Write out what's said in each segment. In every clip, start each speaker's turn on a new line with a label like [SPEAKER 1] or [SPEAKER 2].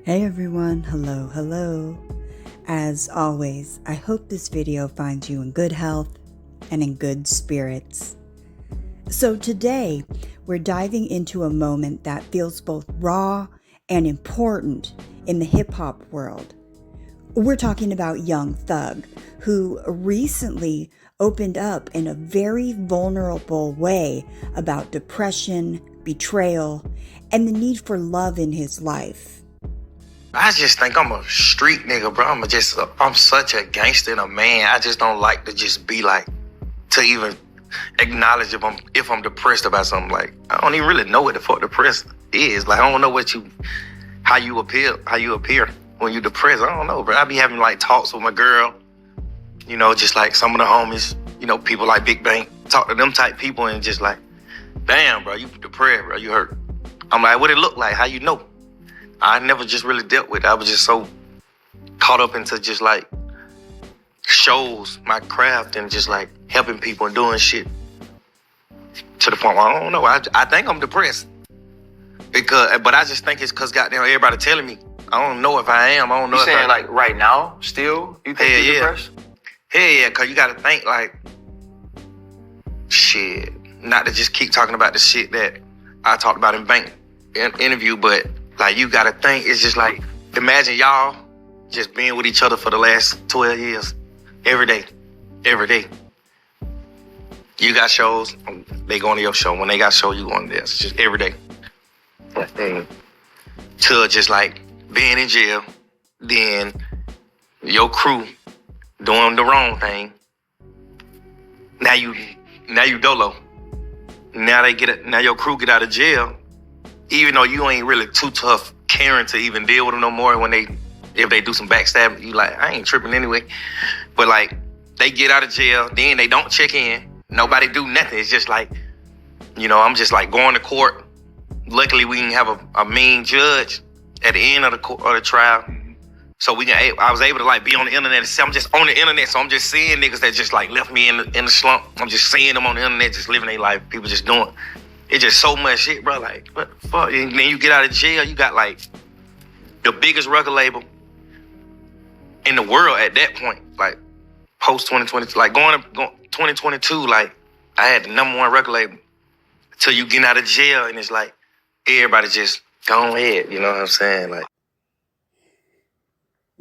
[SPEAKER 1] Hey everyone, hello. As always, I hope this video finds you in good health and in good spirits. So today, we're diving into a moment that feels both raw and important in the hip-hop world. We're talking about Young Thug, who recently opened up in a very vulnerable way about depression, betrayal, and the need for love in his life.
[SPEAKER 2] I just think I'm a street nigga, bro. I'm such a gangster and a man. I just don't like to just be like, to even acknowledge if I'm depressed about something. Like, I don't even really know what the fuck depressed is. Like, I don't know how you appear when you depressed. I don't know, bro. I be having like talks with my girl, just like some of the homies, people like Big Bang, talk to them type people and just like, damn, bro, you depressed, bro, you hurt. I'm like, what it look like? How you know? I never just really dealt with it. I was just so caught up into just like shows, my craft, and just like helping people and doing shit to the point where I don't know. I think I'm depressed but I just think it's because goddamn everybody telling me. I don't know if I am. I don't know.
[SPEAKER 3] You saying like right now, still? You think you're depressed?
[SPEAKER 2] Hell yeah, because you got to think like, shit, not to just keep talking about the shit that I talked about in bank interview, but like, you gotta think, it's just like, imagine y'all just being with each other for the last 12 years. Every day. You got shows, they going to your show. When they got show, you going to theirs. Just every day. And to just like being in jail, then your crew doing the wrong thing. Now you dolo. Now your crew get out of jail. Even though you ain't really too tough caring to even deal with them no more if they do some backstabbing, you like, I ain't tripping anyway. But like, they get out of jail, then they don't check in. Nobody do nothing. It's just like, I'm just like going to court. Luckily, we can have a mean judge at the end of the trial. So I was able to like be on the internet. I'm just on the internet, so I'm just seeing niggas that just like left me in the slump. I'm just seeing them on the internet, just living their life. People just doing. It's just so much shit, bro. Like, what the fuck? And then you get out of jail, you got like the biggest record label in the world at that point. Like post 2020, like going 2022, like I had the #1 record label. Till you get out of jail, and it's like everybody just go ahead. You know what I'm saying? Like,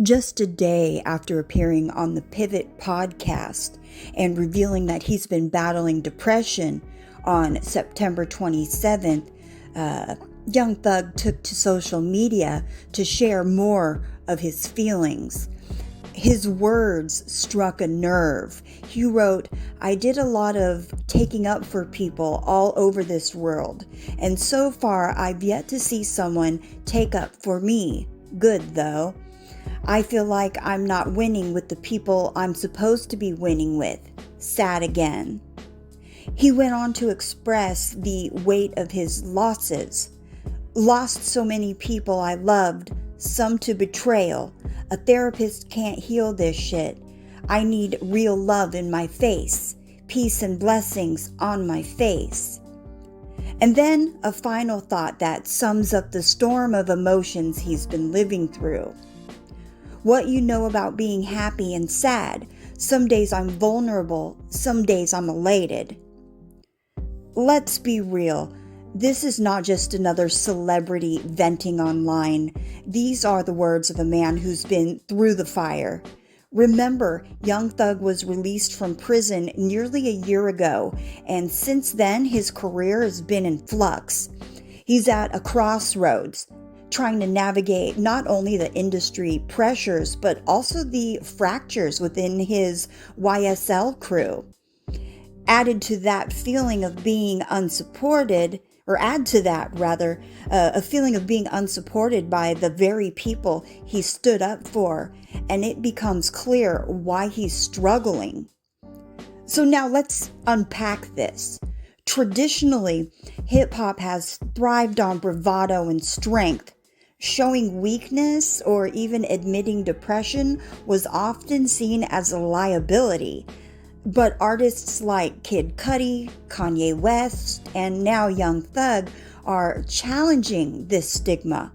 [SPEAKER 1] just a day after appearing on the Pivot podcast and revealing that he's been battling depression on September 27th, Young Thug took to social media to share more of his feelings. His words struck a nerve. He wrote, "I did a lot of taking up for people all over this world, and so far I've yet to see someone take up for me. Good though. I feel like I'm not winning with the people I'm supposed to be winning with. Sad again." He went on to express the weight of his losses. "Lost so many people I loved, some to betrayal. A therapist can't heal this shit. I need real love in my face. Peace and blessings on my face." And then a final thought that sums up the storm of emotions he's been living through. "What you know about being happy and sad. Some days I'm vulnerable, some days I'm elated." Let's be real. This is not just another celebrity venting online. These are the words of a man who's been through the fire. Remember, Young Thug was released from prison nearly a year ago, and since then his career has been in flux. He's at a crossroads, trying to navigate not only the industry pressures, but also the fractures within his YSL crew. Add to that a feeling of being unsupported by the very people he stood up for, and it becomes clear why he's struggling. So now let's unpack this. Traditionally, hip-hop has thrived on bravado and strength. Showing weakness or even admitting depression was often seen as a liability. But artists like Kid Cudi, Kanye West, and now Young Thug are challenging this stigma.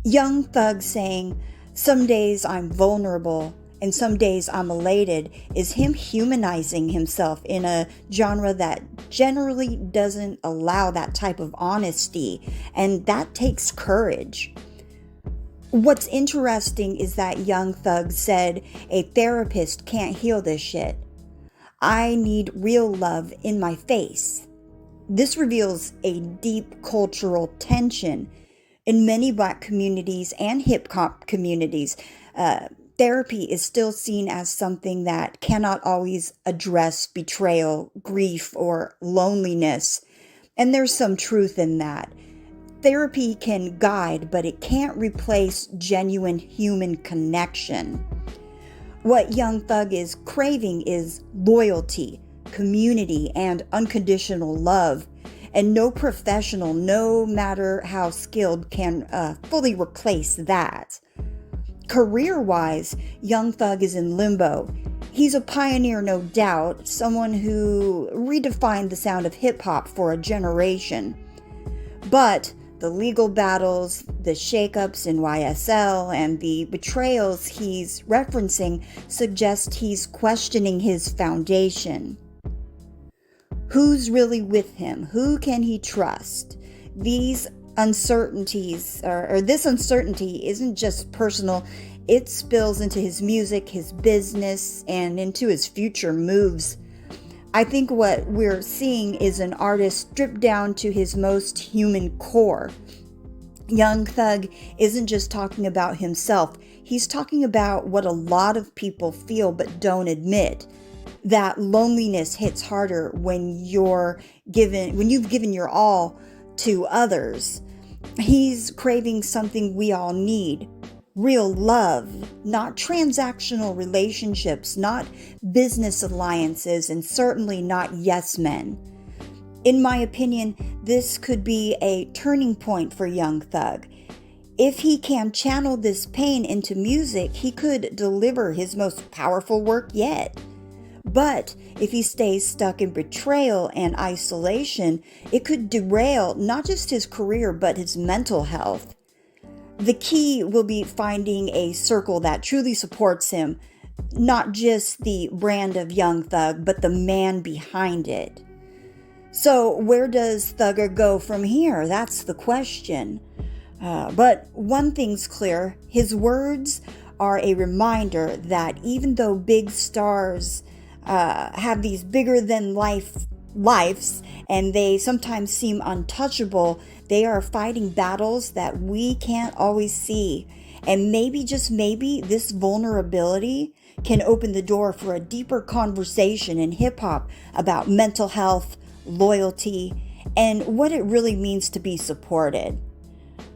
[SPEAKER 1] Young Thug saying, "Some days I'm vulnerable and some days I'm elated," is him humanizing himself in a genre that generally doesn't allow that type of honesty, and that takes courage. What's interesting is that Young Thug said a therapist can't heal this shit. I need real love in my face. This reveals a deep cultural tension. In many Black communities and hip hop communities, therapy is still seen as something that cannot always address betrayal, grief, or loneliness. And there's some truth in that. Therapy can guide, but it can't replace genuine human connection. What Young Thug is craving is loyalty, community, and unconditional love. And no professional, no matter how skilled, can fully replace that. Career-wise, Young Thug is in limbo. He's a pioneer, no doubt, someone who redefined the sound of hip-hop for a generation. But the legal battles, the shakeups in YSL, and the betrayals he's referencing suggest he's questioning his foundation. Who's really with him? Who can he trust? These uncertainties, or this uncertainty, isn't just personal. It spills into his music, his business, and into his future moves. I think what we're seeing is an artist stripped down to his most human core. Young Thug isn't just talking about himself. He's talking about what a lot of people feel but don't admit. That loneliness hits harder when you've given your all to others. He's craving something we all need. Real love, not transactional relationships, not business alliances, and certainly not yes men. In my opinion, this could be a turning point for Young Thug. If he can channel this pain into music, he could deliver his most powerful work yet. But if he stays stuck in betrayal and isolation, it could derail not just his career, but his mental health. The key will be finding a circle that truly supports him, not just the brand of Young Thug, but the man behind it. So where does Thugger go from here? That's the question. But one thing's clear, his words are a reminder that even though big stars have these bigger than lives, and they sometimes seem untouchable, they are fighting battles that we can't always see. And maybe, just maybe, this vulnerability can open the door for a deeper conversation in hip-hop about mental health, loyalty, and what it really means to be supported.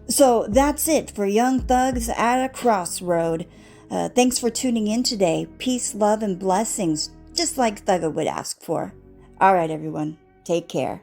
[SPEAKER 1] So that's it for Young Thugs at a Crossroad. Thanks for tuning in today. Peace, love, and blessings, just like Thugger would ask for. All right, everyone. Take care.